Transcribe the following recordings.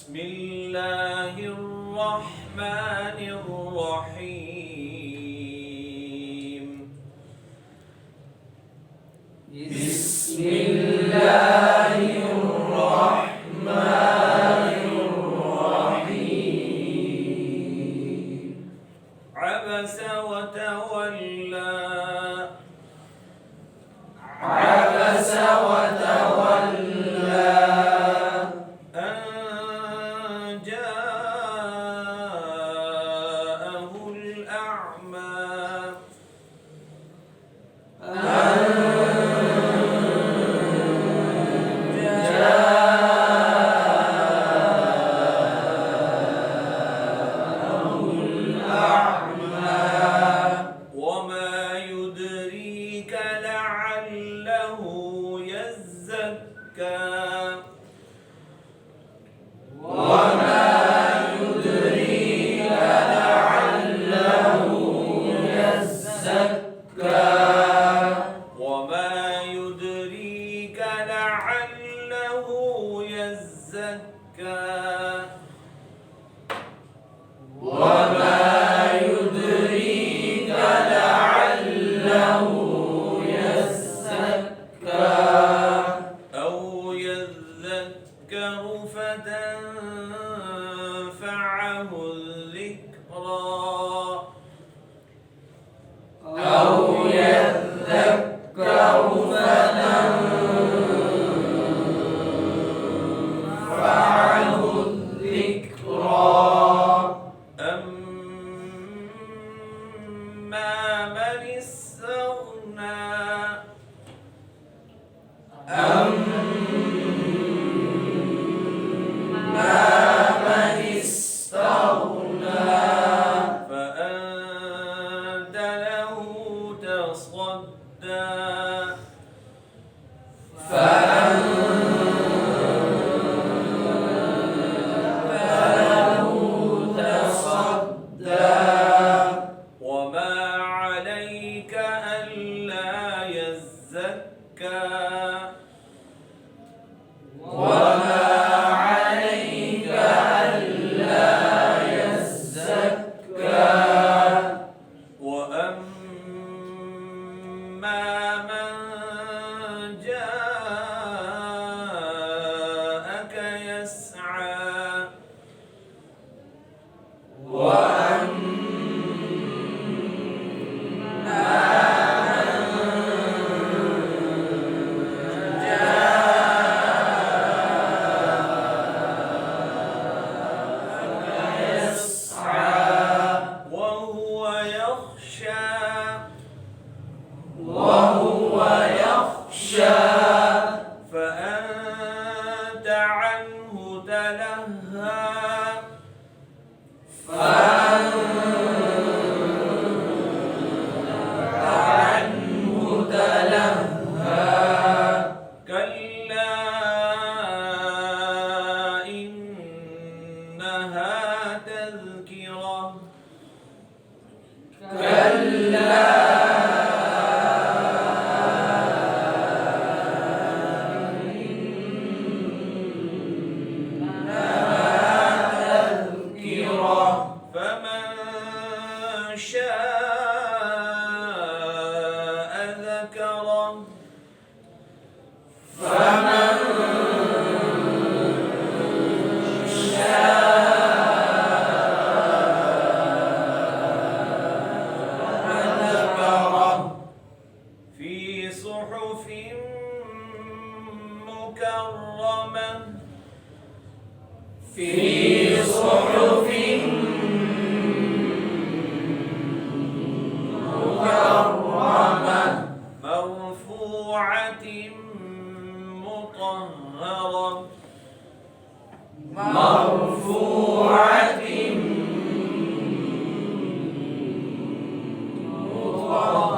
بسم الله الرحمن الرحيم. بسم الله الرحمن الرحيم. عبس وتولى. عبس وتولى. أن جاءه الأعمى. وما يدريك لعله يزكى. وما يدريك لعله يزكى. وما يدريك لعله يزكى. وما يدريك لعله يزكى. أو يذكر فتنفعه الذكرى. أو يذكر فتنفعه الذكرى. أما من استغنى. من استغنى. فأنت له تصدى. له تصدى. وما عليك ألا يزكى. وما عليك ألا يزكى. وأما من جاءك يسعى. وهو يخشى. وهو يخشى. فأنت عنه تلهى. عنه تلهى. كلا إنها تذكرة. كلا تذكرة. فمن شاء ذكره. فمن ذكره. في صحف مكرمة. في صحف مكرمة. مرفوعة مطهرة. مرفوعة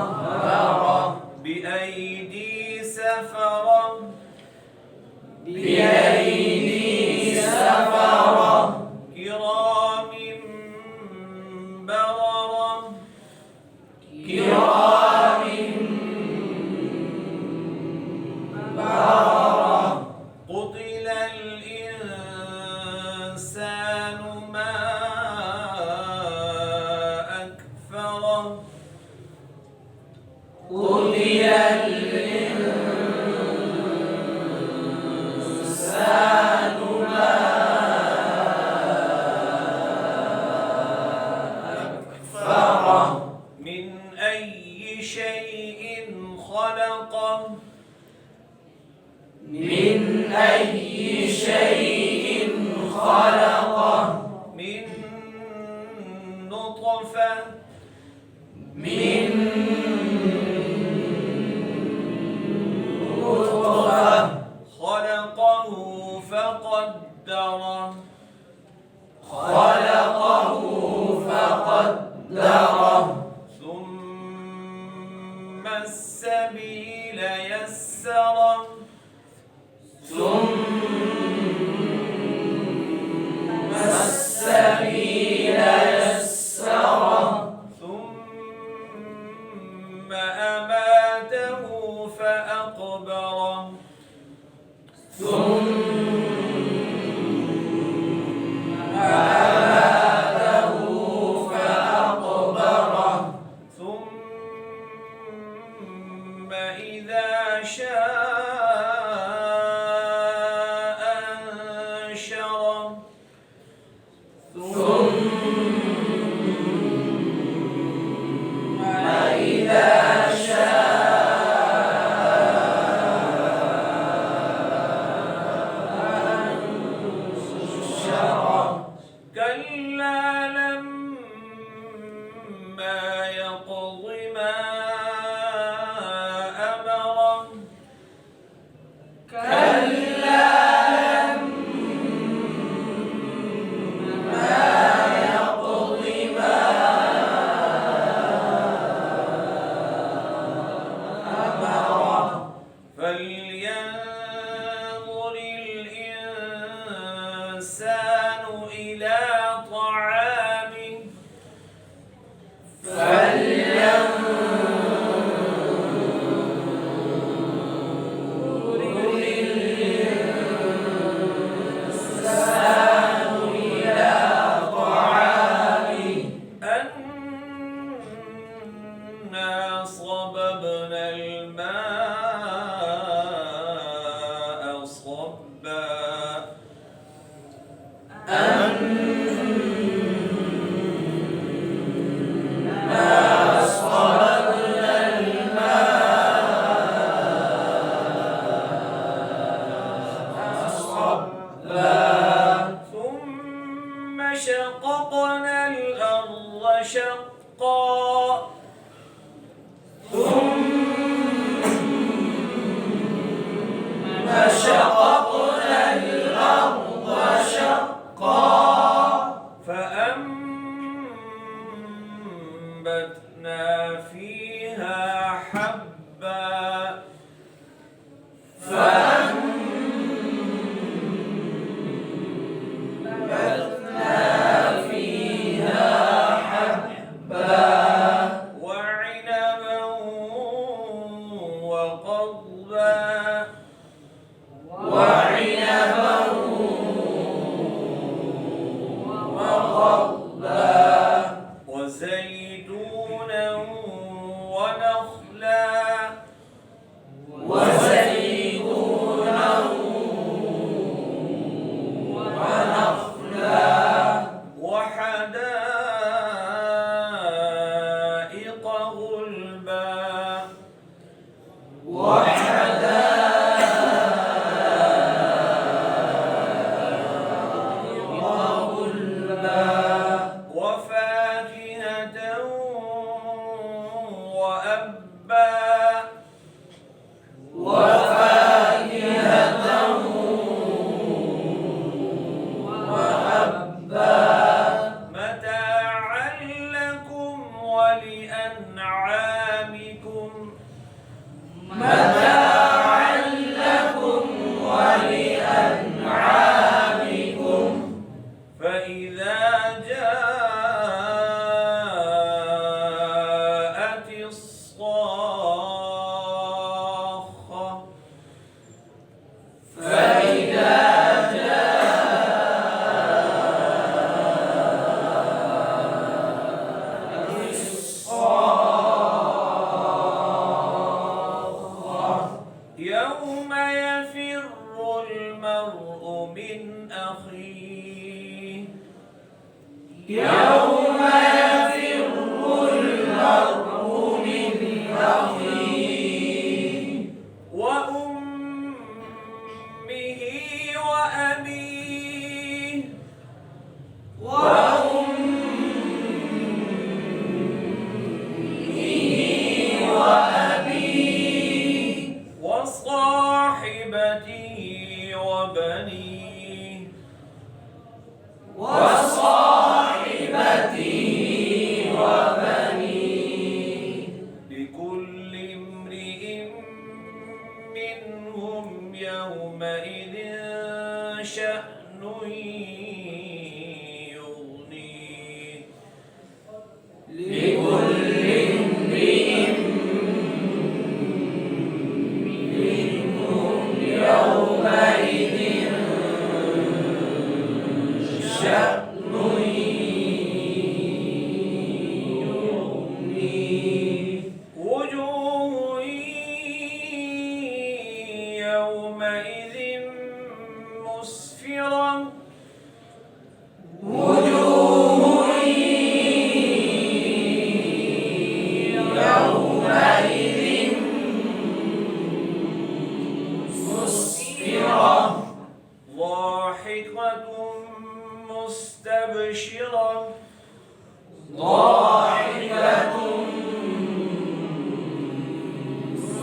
مطهرة. بأيدي سفرة. بأيدي سفرة. كرام بررة. كرام بررة. قتل قتل الإنسان ما أكفره من أي شيء خلقه من أي شيء خلقه من نطفة من نطفة خلقه فقدره خلقه فقدره ثم السبيل يسره ثم السبيل يسره ثم أماته فأقبره ثم أماته فأقبره ثم إذا شاء أنشره ثم إذا شاء كلا لما يقض ما أمره كلا لما يقض ما أمره فلينظر الإنسان إلى طعامه فلينظر الإنسان إلى طعامه أنا صببنا الماء صبا أنا صببنا الماء صبا ثم شققنا الأرض شقا ثم شققنا الأرض شقا فأنبتنا فيها حبا فأنبتنا فيها حبا وعنبا وقضبا وعنبا وقضبا وزيتونا ونخلا وزيتونا ونخلا وحدائق غلبا وحدائق يوم يفر المرء من أخيه وأمه وأبيه وصاحبته وبنيه لكل امرئ منهم يومئذ شأن يغنيه وجوه يومئذ مسفرة ضاحكة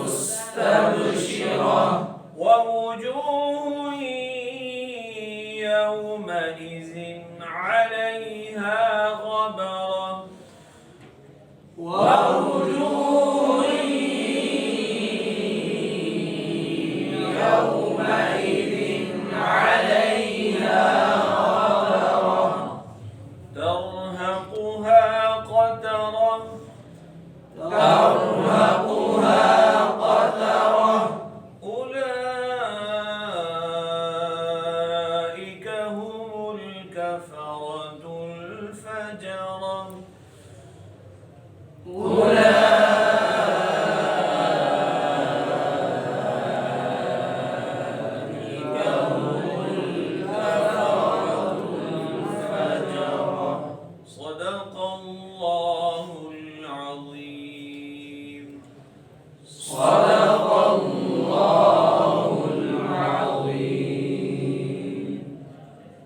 مستبشرة ووجوه يومئذ عليها غبرة